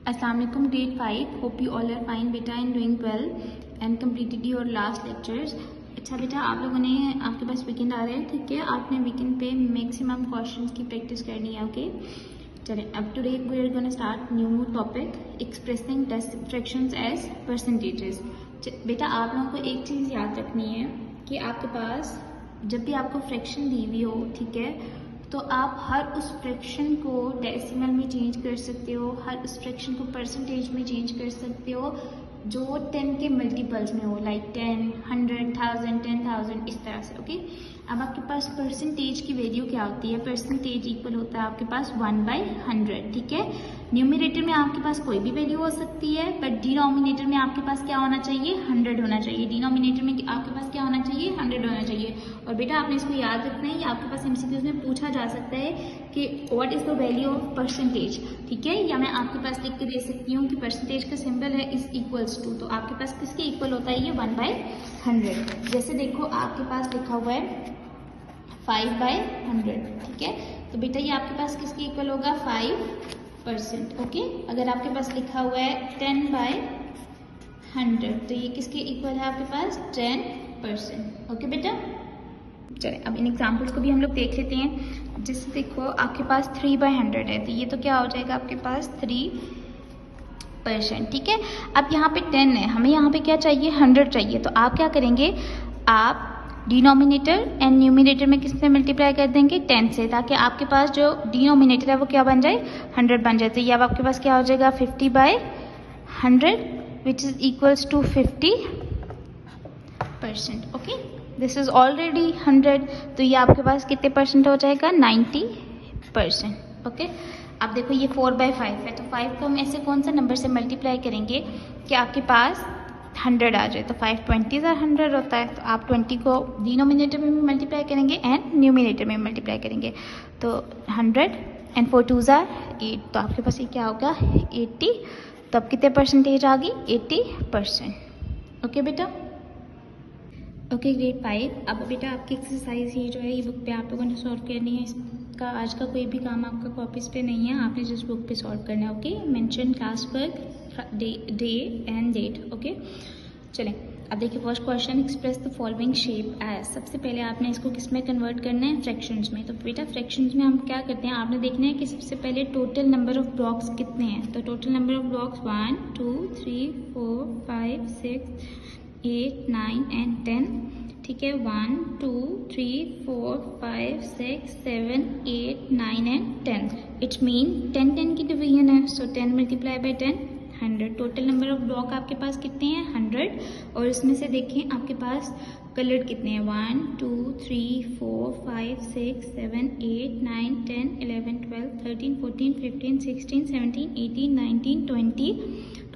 अस्सलाम वालेकुम grade 5, hope you all are fine बेटा and doing well and completed your last lectures. अच्छा बेटा, आप लोगों ने आपके पास वीकेंड आ रहा है, ठीक है। आपने वीकेंड पे मैक्सिमम क्वेश्चंस की प्रैक्टिस करनी है, ओके। चलें, अब today we are gonna start new topic, expressing fractions as percentages. बेटा, आप लोगों को एक चीज़ याद रखनी है कि आपके पास जब भी आपको फ्रैक्शन दी हुई हो, ठीक है, तो आप हर उस फ्रैक्शन को डेसिमल में चेंज कर सकते हो, हर उस फ्रैक्शन को परसेंटेज में चेंज कर सकते हो जो 10 के मल्टीपल्स में हो, लाइक 10, 100, 1000, 10,000, इस तरह से, ओके। अब आपके पास परसेंटेज की वैल्यू क्या होती है? परसेंटेज इक्वल होता है आपके पास 1/100, ठीक है। न्यूमरेटर में आपके पास कोई भी वैल्यू हो सकती है, बट डिनोमिनेटर में आपके पास क्या होना चाहिए? 100 होना चाहिए। डिनोमिनेटर में आपके पास क्या होना चाहिए? 100 होना चाहिए। और बेटा, आपने इसको याद रखना है, ये आपके पास एमसीक्यूज में पूछा जा सकता है कि what is the value of percentage, ठीक है। या मैं आपके पास लिख के दे सकती हूँ कि परसेंटेज का सिंबल है इज इक्वल्स टू, तो आपके पास किसके इक्वल होता है? ये 1/100। जैसे देखो, आपके पास लिखा हुआ है 5/100, ठीक है। तो बेटा, ये आपके पास किसके इक्वल होगा? 5%, ओके। अगर आपके पास लिखा हुआ है 10/100, तो ये किसके इक्वल है आपके पास? 10%, ओके बेटा। चलिए, अब इन एग्जाम्पल्स को भी हम लोग देख लेते हैं। जैसे देखो, आपके पास 3/100 है, तो ये तो क्या हो जाएगा आपके पास? 3%, ठीक है। अब यहाँ पे 10 है, हमें यहाँ पे क्या चाहिए? 100 चाहिए। तो आप क्या करेंगे? आप डिनोमिनेटर एंड न्यूमिनेटर में किससे मल्टीप्लाई कर देंगे? 10 से, ताकि आपके पास जो डिनोमिनेटर है वो क्या बन जाए? 100 बन जाए। तो ये अब आपके पास क्या हो जाएगा? 50/100 which is equals to 50%, okay. This is already 100, तो ये आपके पास कितने परसेंट हो जाएगा? 90%, ओके। अब देखो, ये 4/5 है, तो 5 को हम ऐसे कौन सा नंबर से मल्टीप्लाई करेंगे कि आपके पास 100 आ जाए? तो 5 20 100 होता है, तो आप 20 को डिनोमिनेटर में भी मल्टीप्लाई करेंगे एंड न्यूमिनेटर में मल्टीप्लाई करेंगे। तो 100 एंड 4 2 8, तो आपके पास ये क्या होगा? 80। तो अब कितने परसेंटेज आ गई? 80%, ओके बेटा। ओके ग्रेड 5, अब बेटा आपकी एक्सरसाइज ये जो है, ये बुक पे आप लोगों ने सॉल्व करनी है। इसका आज का कोई भी काम आपका कॉपीज पे नहीं है, आपने जिस बुक पे सॉल्व करना है, okay. Mention class work, day and date, okay. चलें, अब देखिए first question, express the following shape as. सबसे पहले आपने इसको किस में कन्वर्ट करना है? फ्रैक्शंस में। तो बेटा, फ्रैक्शंस में हम क्या करते हैं, आपने देखना है कि सबसे पहले टोटल नंबर ऑफ ब्लॉक्स कितने हैं। तो total number of blocks 1 2 3 4 5 6 8 9 and 10, ठीक है। 1 2 3 4 5 6 7 8 9 एंड 10। इट्स मीन 10 10 की डिवीजन है, सो 10 multiply by 10 100। Total number of block आपके पास कितने हैं? 100। और इसमें से देखें आपके पास कलर्ड कितने हैं? 1 2 3 4 5 6 7 8 9 10 11 12 13 14 15 16 17 18 19 20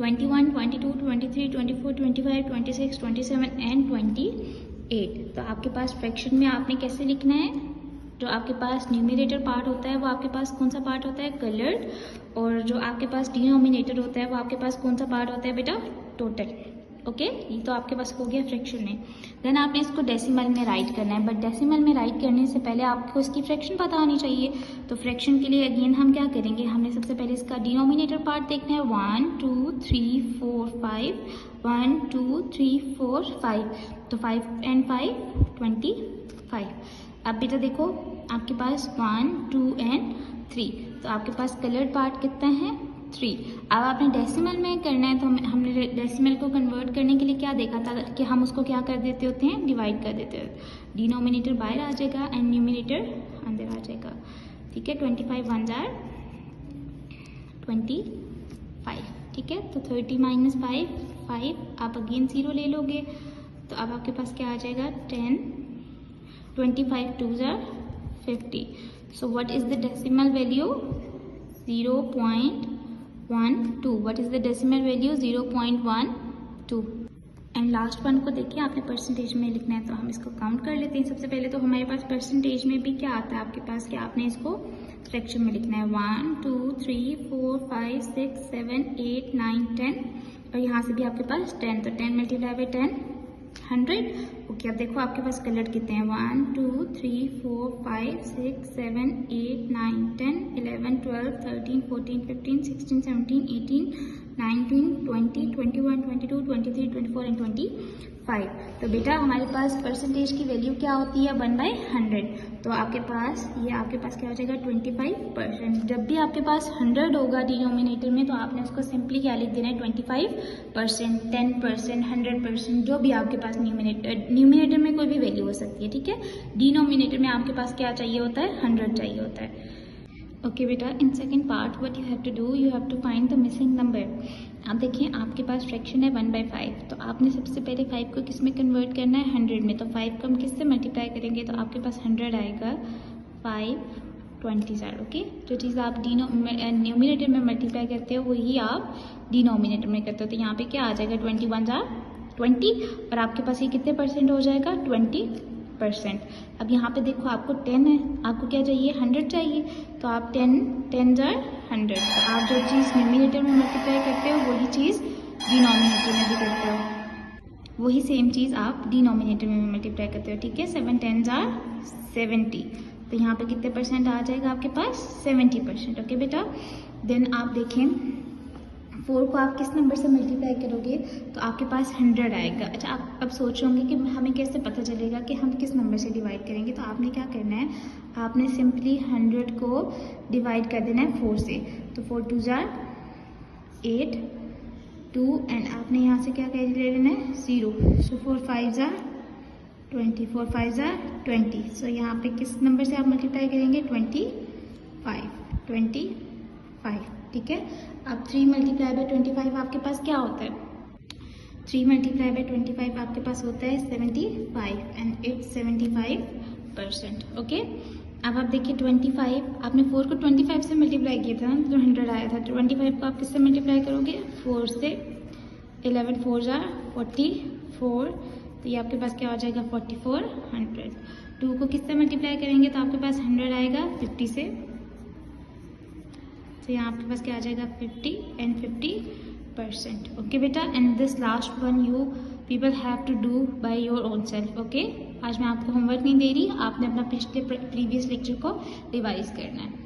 21 22 23 24 25 26 27 एंड 28। तो आपके पास फ्रैक्शन में आपने कैसे लिखना है? जो आपके पास न्यूमरेटर पार्ट होता है वो आपके पास कौन सा पार्ट होता है? कलर्ड। और जो आपके पास डिनोमिनेटर होता है वो आपके पास कौन सा पार्ट होता है बेटा? Total, okay. ये तो आपके पास हो गया फ्रैक्शन में। देन आपने इसको डेसिमल में राइट करना है, बट डेसिमल में राइट करने से पहले आपको इसकी फ्रैक्शन पता होनी चाहिए। तो फ्रैक्शन के लिए अगेन हम क्या करेंगे? हमने सबसे पहले इसका डिनोमिनेटर पार्ट देखना है। 1 2 3 4 5 1 2 3 4 5, तो 5 एंड 5 25। अब बेटा देखो, आपके पास 1 2 एंड 3, तो आपके पास कलर्ड पार्ट कितना है? 3। अब आपने डेसिमल में करना है, तो हमने डेसिमल को कन्वर्ट करने के लिए क्या देखा था कि हम उसको क्या कर देते होते हैं? डिवाइड कर देते हैं। डिनोमिनेटर बाहर आ जाएगा एंड न्यूमिनेटर अंदर आ जाएगा, ठीक है। 25 1 25, ठीक है। तो 30 - 5 5, आप अगेन 0 ले लोगे, तो अब आपके पास क्या आ जाएगा? 10 25 2 50। So what is the decimal value? 0.12. What is the decimal value? 0.12। And last one को देखिए, आपने परसेंटेज में लिखना है, तो हम इसको काउंट कर लेते हैं। सबसे पहले तो हमारे पास परसेंटेज में भी क्या आता है आपके पास कि आपने इसको फ्रैक्शन में लिखना है। 1 2 3 4 5 6 7 8 9 10, और यहाँ से भी आपके पास 10, तो 10 मल्टीप्लाई बाई 10 100, ओके। कि अब देखो आपके पास कलर कितने हैं, 1 2 3 4 5 6 7 8 9 10 11 12 13 14 15 16 17 18 19 20 21 22 23 24 एंड 25। तो बेटा हमारे पास परसेंटेज की वैल्यू क्या होती है, 1/100। तो आपके पास क्या हो जाएगा, 25%। जब भी आपके पास 100 होगा डिनोमिनेटर में, तो आपने उसको सिंपली क्या लिख देना है, 25%, 10%, 100%, जो भी आपके पास न्यूमिनेटर में कोई भी वैल्यू हो सकती है, ठीक है। डिनोमिनेटर में आपके पास क्या चाहिए होता है, 100 चाहिए होता है। ओके बेटा, in second part what you have to do, you have to find the missing number. आप देखिए आपके पास फ्रैक्शन है 1/5, तो आपने सबसे पहले 5 को किस में कन्वर्ट करना है, 100 में। तो 5 को हम किससे मल्टीप्लाई करेंगे, तो आपके पास 100 आएगा 5/20। ओके, जो चीज़ आप न्यूमिनेटर में मल्टीप्लाई करते हो वही आप डिनोमिनेटर में करते हो। तो यहाँ पे क्या आ जाएगा, 21 20, और आपके पास ये कितने परसेंट हो जाएगा, 20%। अब यहाँ पे देखो आपको 10 है, आपको क्या चाहिए, 100 चाहिए। तो आप 10 जार 100। तो आप जो चीज़ न्यूमिनेटर में मल्टीप्लाई करते हो वही चीज़ डिनोमिनेटर में भी करते हो, वही सेम चीज़ आप डिनोमिनेटर में मल्टीप्लाई करते हो, ठीक है। 7 10 जार 70। तो यहाँ पे कितने परसेंट आ जाएगा आपके पास, 70%। ओके बेटा, देन आप देखें 4 को आप किस नंबर से मल्टीप्लाई करोगे, तो आपके पास 100 आएगा। अच्छा, आप अब सोच होंगे कि हमें कैसे पता चलेगा कि हम किस नंबर से डिवाइड करेंगे। तो आपने क्या करना है, आपने सिंपली 100 को डिवाइड कर देना है 4 से। तो 4 2 जार 8 2, एंड आपने यहाँ से क्या कैरी ले लेना है, 0। सो 4 5 जार 20, 4 5 जार 20। सो यहाँ पे किस नंबर से आप मल्टीप्लाई करेंगे, 25, ठीक है। अब 3 मल्टीप्लाई बाई 25 आपके पास क्या होता है, 3 मल्टीप्लाई बाई 25 आपके पास होता है 75, एंड इट्स 75%। ओके, अब आप देखिए 25, आपने 4 को 25 से मल्टीप्लाई किया था ना, तो 100 आया था। 25 को आप किससे मल्टीप्लाई करोगे, 4 से। 11 4 जार 44, तो ये आपके पास क्या हो जाएगा, 4400। 2 को किससे मल्टीप्लाई करेंगे, तो आपके पास 100 आएगा 50 से। तो यहाँ आपके पास क्या आ जाएगा, 50 एंड 50%। ओके बेटा, and this last one you people have to do by your own self. Okay, आज मैं आपको होमवर्क नहीं दे रही, आपने अपना प्रीवियस लेक्चर को रिवाइज करना है।